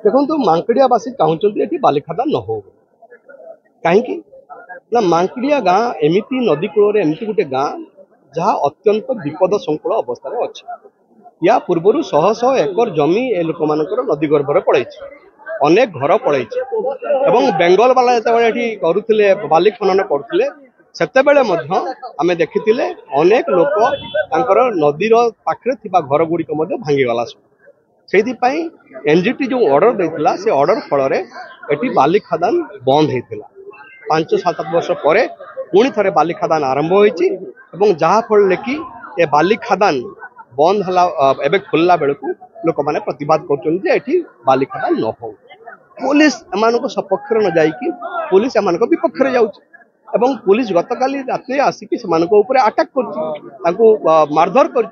देखो मांकड़ियावासी चाहते ये बालिखादा न हो कहीं मांकड़िया गाँ एमती नदी कूल एमती गोटे गाँ जहाँ अत्यंत विपद संकुल अवस्था अच्छी या पूर्वर शह शह एकर जमी ए लोक मान नदी गर्भर पड़े अनेक घर पड़े बेंगल वाला जो करुले बाली खनन करुले सेतेबेले आमे देखिथिले अनेक लोक नदीर पाखे घर गुड़िक भांगीगला से एनजीटी जो ऑर्डर देता से ऑर्डर फल एटी बाली खदान बंद होता 5-7 वर्ष पर पुणी थे बाली खदान आरंभ होती जहाँफल कि ए बाली खदान बंद है खोलला बेलू लोक मैंने प्रतिवाद कर बाली खदान न हो पुलिस एम सपक्ष न जाकि पुलिस एम विपक्ष जाऊँ पुलिस गतकाली रात आसिक से अटैक कर मारधर कर